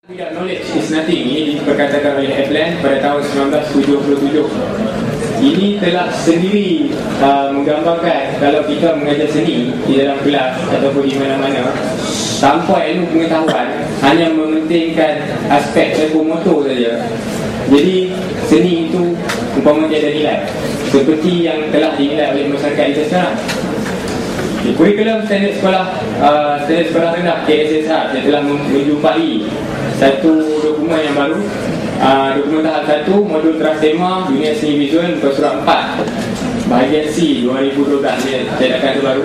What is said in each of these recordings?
Tidak, knowledge is nothing. Ini diperkatakan oleh Epland pada tahun 1977. Ini telah sendiri menggambarkan kalau kita mengajar seni di dalam kelas ataupun di mana-mana tanpa ilmu pengetahuan, hanya mementingkan aspek ekomotor saja. Jadi seni itu umpama dia ada nilai seperti yang telah dinilai oleh masyarakat kita sekarang. Kurikulum standard sekolah rendah KSSH, saya telah menjumpai satu dokumen yang baru, dokumen tahap 1 modul teras tema dunia seni visual muka surat 4 bahagian C 2012. Saya akan itu baru.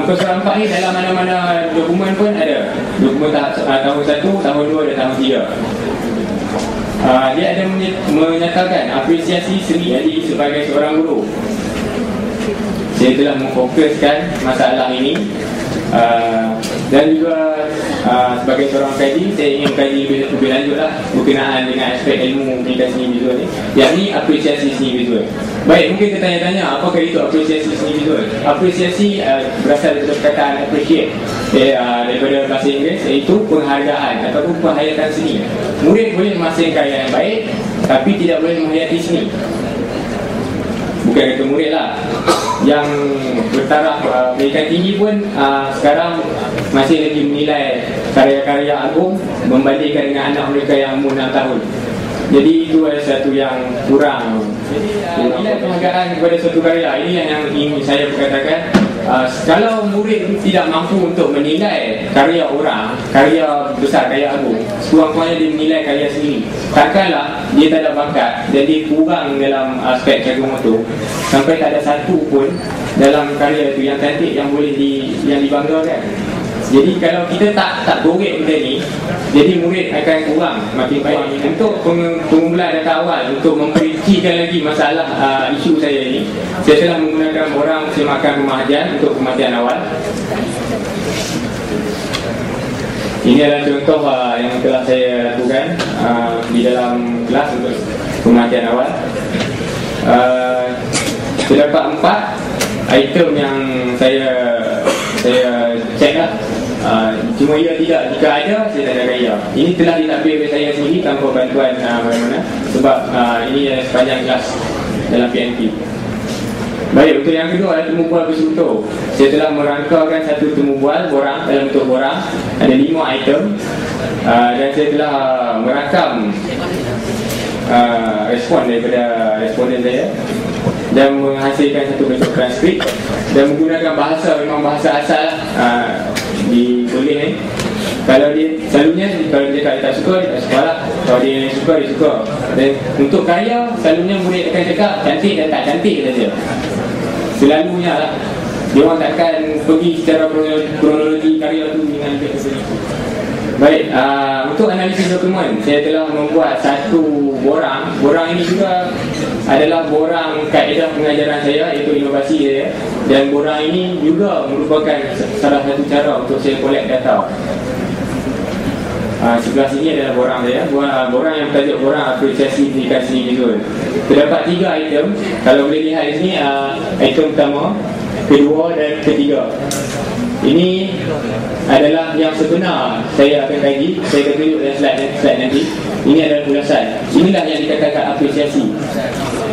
Muka surat 4 ni dalam mana-mana dokumen pun ada dokumen tahap tahun 1, tahun 2 dan tahun 3. Dia ada menyatakan apresiasi seni jadi sebagai seorang guru. Saya telah memfokuskan masalah ini dan juga sebagai seorang kaji, saya ingin kaji lebih lanjutlah berkenaan dengan aspek ilmu komunikasi seni visual ni, yakni apresiasi seni visual. Baik, mungkin kita tanya-tanya apakah itu apresiasi seni visual. Apresiasi berasal dari perkataan appreciate daripada bahasa Inggeris, iaitu penghargaan ataupun penghayatan seni. Murid boleh menghasilkan karya yang baik tapi tidak boleh menghayati seni. Bukan kata murid lah, yang bertaraf pendidikan tinggi pun sekarang masih lagi menilai karya-karya agung membandingkan dengan anak mereka yang umur 6 tahun. Jadi itu adalah satu yang kurang. Nilai penghargaan kepada suatu karya, ini yang ingin saya berkatakan. Kalau murid tidak mampu untuk menilai karya orang, karya besar, karya agung, sekurang-kurangnya dia menilai karya sendiri. Takkanlah dia tak ada bakat dan dia kurang dalam aspek ekomotor sampai tak ada satu pun dalam karya itu yang cantik yang boleh yang dibanggakan. Jadi kalau kita tak borek benda ni, jadi murid akan kurang, makin baik. Untuk pengumpulan data awal, untuk memperincikan lagi masalah isu saya ini, saya telah menggunakan orang semakan pemahajan untuk pemahajan awal. Ini adalah contoh yang telah saya lakukan di dalam kelas untuk pemahajan awal. Terdapat 4 item yang saya cek lah. Cuma ia tidak, jika ada saya tak ada gaya. Ini telah ditadbir oleh saya sendiri tanpa bantuan mana-mana, sebab ini sepanjang kelas dalam PNP. Baik, untuk yang kedua adalah temu bual bersutur. Saya telah merangkakan satu temu bual borang dalam bentuk borang, ada 5 item, dan saya telah merakam respon daripada responden saya dan menghasilkan satu bentuk transkrip dan menggunakan bahasa, memang bahasa asal boleh ni. Kalau dia selalunya, kalau dia tak suka, dia tak suka lah. Kalau dia suka, dia suka. Dan untuk karya, selalunya murid akan cakap cantik dan tak cantik saja. Selalunya lah. Dia orang takkan pergi secara kronologi karya tu dengan itu. Baik, untuk analisis dokumen, saya telah membuat satu borang. Borang ini juga adalah borang kaedah pengajaran saya, iaitu inovasi saya. Dan borang ini juga merupakan salah satu cara untuk saya collect data. Sebelah sini adalah borang saya, borang yang bertajuk borang apresiasi komunikasi visual. Terdapat 3 item. Kalau boleh lihat di sini, item pertama, kedua dan ketiga. Ini adalah yang sebenar saya akan kaji. Saya akan tunjuk dalam slide nanti. Ini adalah ulasan. Inilah yang dikatakan apresiasi.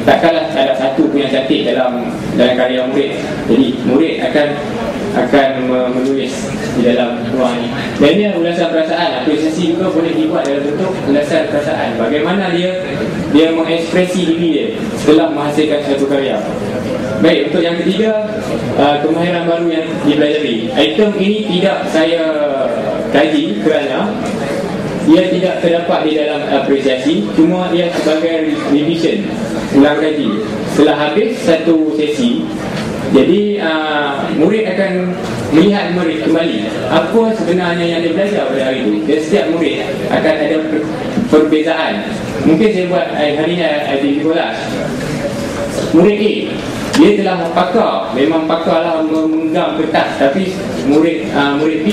Takkanlah ada satu pun yang cantik dalam karya murid. Jadi murid akan menulis di dalam ruang ini. Dan ini adalah ulasan perasaan. Apresiasi juga boleh dibuat dalam bentuk ulasan perasaan. Bagaimana dia mengekspresi diri dia setelah menghasilkan satu karya. Baik, untuk yang ketiga, kemahiran baru yang dipelajari. Item ini tidak saya kaji kerana ia tidak terdapat di dalam apresiasi, cuma ia sebagai revision, ulang kaji. Setelah habis satu sesi, jadi murid akan melihat kembali apa sebenarnya yang dia belajar pada hari itu. Dan setiap murid akan ada perbezaan. Mungkin saya buat hari ini di kelas. Murid A, dia telah pakar, memang pakar lah menggenggam kertas, tapi murid B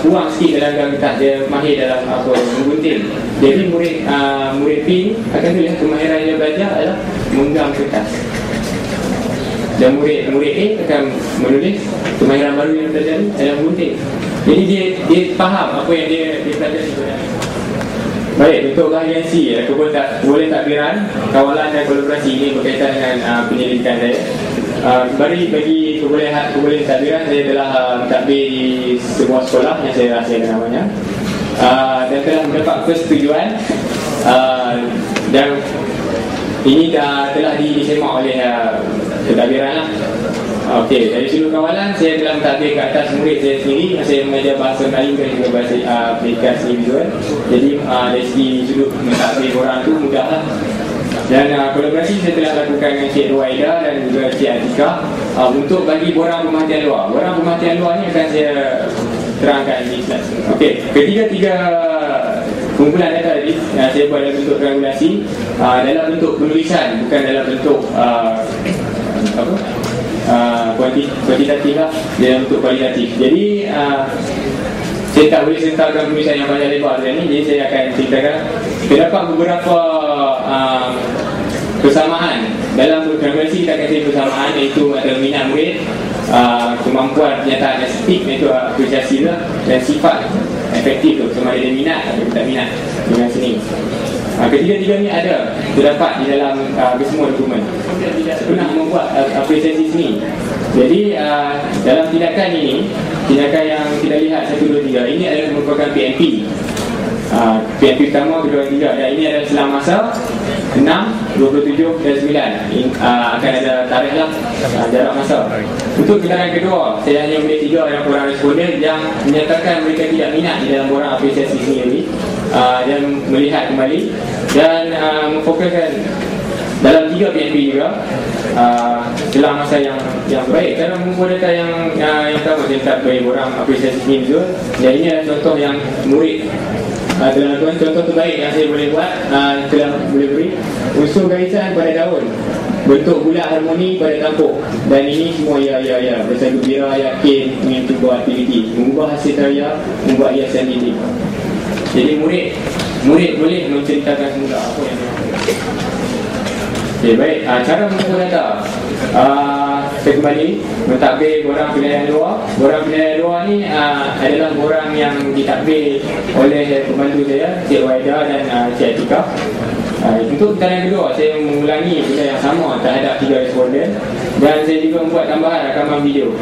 kurang sikit dalam genggaman kertas, dia mahir dalam menggunting. Jadi murid B akan lihat kemahiran yang belajar adalah menggenggam kertas. Dan murid A akan menulis kemahiran baru yang terjadi dalam menggunting. Jadi dia faham apa yang dia pelajari sebenarnya. Baik, untuk bahagian C, boleh takbiran, kawalan dan kolaborasi ini berkaitan dengan penyelidikan saya. Bagi kebolehan takbiran, saya telah mentadbir di sebuah sekolah yang saya rahsiakan namanya, dan telah mendapat persetujuan, dan ini telah disemak oleh pentadbiran lah. Okey, dari sudut kawalan saya telah mentadbir ke atas murid saya sendiri. Saya mengajar bahasa Melayu dan juga bahasa aplikasi visual. Jadi dari segi sudut mentadbir orang tu mudah lah. Dan kolaborasi saya telah lakukan dengan Cik Ruwaida dan juga Cik Atika untuk bagi borang pemerhatian luar. Borang pemerhatian luar ni akan saya terangkan di slide. Okey, ketiga-tiga kumpulan data tadi saya buat dalam bentuk triangulasi, dalam bentuk penulisan, bukan dalam bentuk kuantitatif lah, dalam bentuk kualitatif. Jadi saya tak boleh sentarkan penulisan yang banyak lebar ni, jadi saya akan ceritakan terdapat beberapa persamaan dalam triangulasi. Kita akan cari persamaan iaitu antara minat murid, kemampuan penyataan estetik iaitu apresiasi lah, dan sifat efektif tu, sama ada dia minat atau tak minat dengan seni. Ketiga-tiga ni terdapat di dalam semua dokumen. Tidak pernah membuat apresiasi seni. Jadi dalam tindakan ini, tindakan yang kita lihat 1, 2, 3 ini adalah merupakan PNP. PNP pertama, kedua, ketiga, dan ini adalah selang masa 6, 27 dan 9. Akan ada tarikh lah, jarak masa. Untuk tindakan kedua, saya hanya boleh 3 yang orang responden yang menyatakan mereka tidak minat di dalam borang apresiasi seni ini, dan melihat kembali dan memfokuskan dalam 3 PNP juga selang masa yang baik. Cara mengumpul data yang pertama saya letak bagi borang apresiasi seni visual, dan ini adalah contoh yang murid telah lakukan. Contoh terbaik yang saya boleh buat, telah boleh beri unsur garisan pada daun, bentuk bulat harmoni pada tampuk, dan ini semua ya bersatu bira, yakin, ingin cuba aktiviti, mengubah hasil karya, membuat hiasan dinding. Jadi murid boleh menceritakan semula apa yang dia mahu. Okay, baik. Cara mengumpul data, saya kembali mentadbir borang penilaian luar. Borang penilaian luar ni adalah borang yang ditadbir oleh pembantu saya, Cik Waida dan Cik Atika. Untuk tindakan kedua, saya mengulangi benda yang sama terhadap 3 responden, dan saya juga membuat tambahan rakaman video.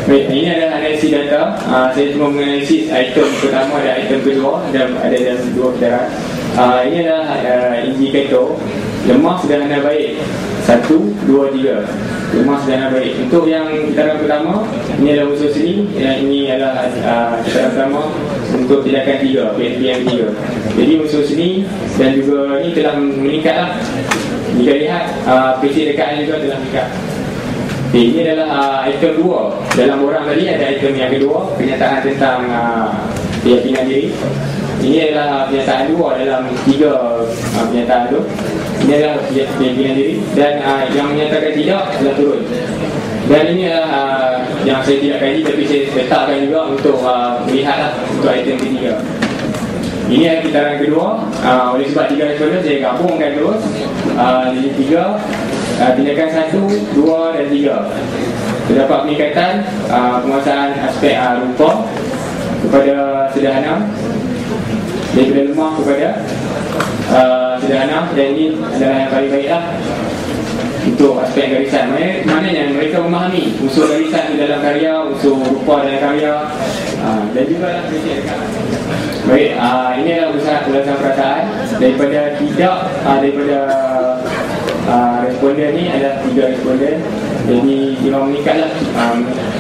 Baik, ini adalah analisis data. Saya cuma menganalisis item pertama dan item kedua, dan ada dalam 2 kenderaan. Ini adalah indikator lemah sederhana baik 1, 2, 3. Lemah sederhana baik. Untuk yang kenderaan pertama, ini adalah unsur seni. Yang ini adalah kenderaan pertama untuk tindakan 3, PNP yang 3. Jadi unsur seni dan juga ini telah meningkat lah. Jika lihat PC dekat juga telah meningkat. Ini adalah item 2. Dalam borang tadi ada item yang kedua, kenyataan tentang keyakinan diri. Ini adalah pernyataan dua dalam 3 pernyataan tu. Ini adalah pimpinan diri. Dan yang menyatakan tidak adalah turun. Dan ini adalah yang saya tidak kaji, tapi saya letakkan juga untuk melihatlah untuk item ketiga. Ini adalah putaran kedua. Oleh sebab 3 responden, saya gabungkan terus. Jadi 3 tindakan 1, 2 dan 3. Terdapat peningkatan penguasaan aspek rupa kepada sederhana, daripada lemah kepada sederhana. Dan ini adalah yang paling baiklah untuk aspek garisan. Maknanya mereka memahami unsur garisan di dalam karya, unsur rupa dalam karya, dan juga baik. Ini adalah ulasan perasaan daripada tidak daripada responden ni adalah 3 responden. Jadi dia meningkatlah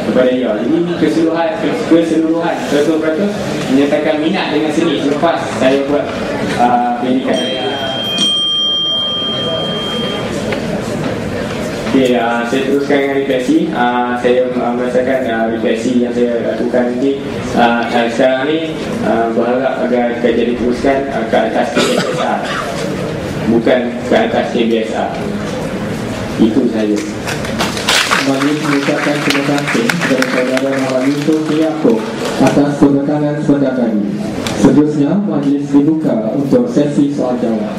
kepada dia. Jadi keseluruhan 100% menyatakan minat dengan seni selepas saya buat pendidikan. Okay, saya teruskan dengan refleksi. Saya merasakan refleksi yang saya lakukan nanti sekarang ni berharap agar kajian diteruskan ke atas KBSR, bukan ke atas KBSR. Itu sahaja. Majlis mengucapkan terima kasih kepada saudara Muhammad Yusuf Yaakob atas penekangan sebentar tadi. Seterusnya, majlis dibuka untuk sesi soal jawab.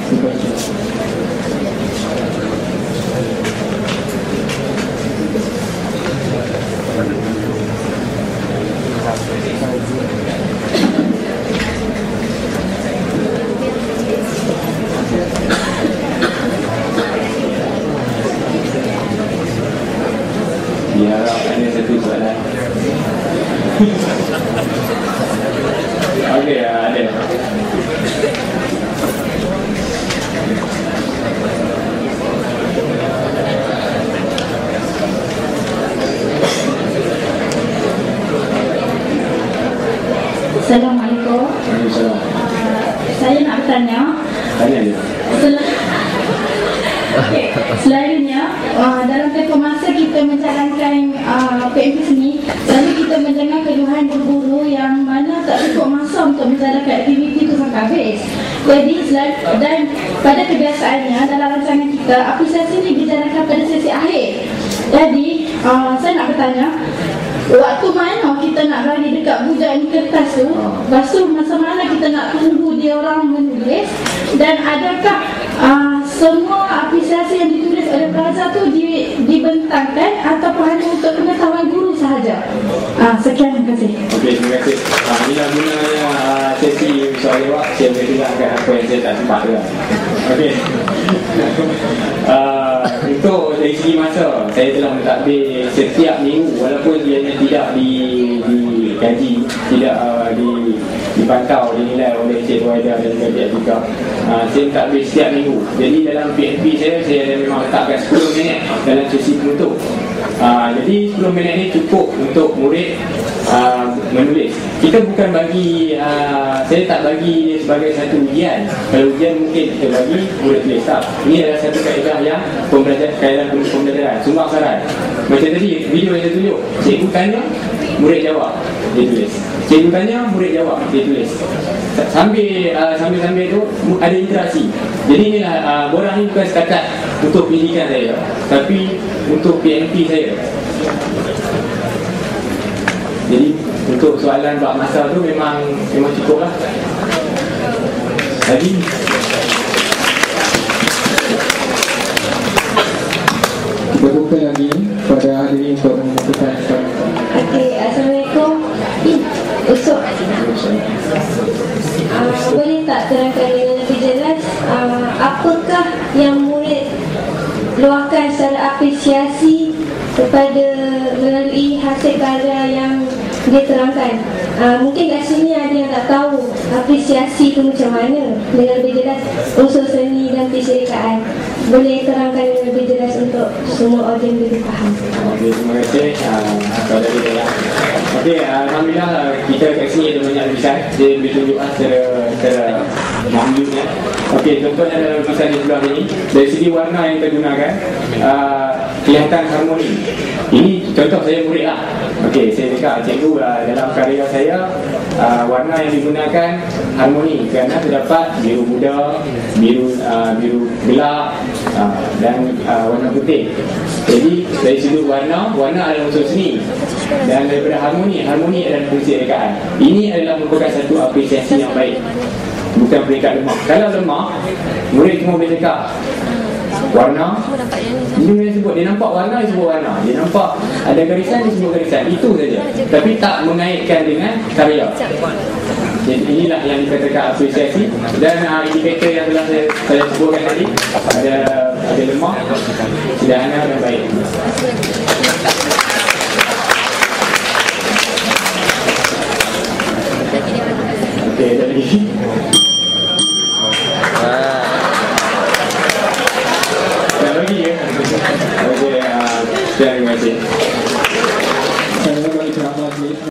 Diharap ada satu soalan. Okey, ada. Assalamualaikum. Waalaikumsalam. Saya nak bertanya. Tanya je. Selalunya dalam tempoh masa kita menjalankan PMP seni, selalu kita mendengar keluhan guru-guru yang mana tak cukup masa untuk menjalankan aktiviti itu sampai habis. Jadi dan pada kebiasaannya dalam rancangan kita, apresiasi ini dijalankan pada sesi akhir. Jadi saya nak bertanya, waktu mana kita nak bagi dekat budak ni kertas tu, lepas tu masa mana kita nak tunggu dia orang menulis, dan adakah semua apresiasi yang ditulis oleh pelajar tu dibentangkan ataupun hanya untuk pengetahuan guru sahaja? Sekian, terima kasih. Okey, terima kasih. Inilah gunanya sesi soal jawab. Saya boleh dengarkan apa yang saya tak sempat dengar. Okey. Untuk dari segi masa, saya telah mentadbir setiap minggu, walaupun ianya tidak dikaji, tidak dipantau, dinilai oleh Encik Waida dan pihak juga. Saya mentadbir setiap minggu. Jadi dalam PMP saya memang letakkan 10 minit dalam sesi penutup. Jadi 10 minit ni cukup untuk murid menulis. Kita bukan bagi, saya tak bagi dia sebagai satu ujian. Kalau ujian mungkin kita bagi murid tulis. Tak. Ini adalah satu kaedah yang kaedah pembelajaran, sumbang saran. Macam tadi video yang saya tunjuk, cikgu tanya, murid jawab, dia tulis. Cikgu tanya, murid jawab, dia tulis. Sambil tu ada interaksi. Jadi inilah borang ni bukan setakat untuk pendidikan saya, tapi untuk PMP saya. Jadi untuk soalan bab masa tu memang cukup lah. Lagi Berbuka lagi pada hadirin untuk menentukan soalan. Okey, Assalamualaikum. Usuk. Boleh tak terangkan dengan lebih jelas apakah yang murid luahkan secara apresiasi kepada melalui hasil karya yang dia terangkan? Mungkin kat sini ada yang tak tahu apresiasi itu macam mana dengan lebih jelas unsur seni dan kesyirikaan. Boleh terangkan dengan lebih jelas untuk semua audiens lebih faham. Okey, terima kasih kepada dia. Okey, alhamdulillah kita kat sini ada banyak lukisan. Dia boleh tunjukkan secara mampunya. Okey, contohnya dalam lukisan di sebelah ini, dari segi warna yang kita gunakan, kelihatan harmoni. Ini contoh saya murid lah. Okey, saya cakap cikgu dalam karya saya warna yang digunakan harmoni kerana terdapat biru muda, biru gelap dan warna putih. Jadi dari sudut warna adalah unsur seni, dan daripada harmoni adalah fungsi rekaan. Ini adalah merupakan satu apresiasi yang baik, bukan peringkat lemah. Kalau lemah, murid cuma boleh cakap warna, dia sebut, dia nampak warna, dia sebut warna, dia nampak ada garisan, dia sebut garisan, itu saja, tapi tak mengaitkan dengan karya. Jadi inilah yang dikatakan apresiasi. Dan indikator yang telah saya sebutkan tadi, ada lemah, sederhana dan baik. Okey, ada lagi.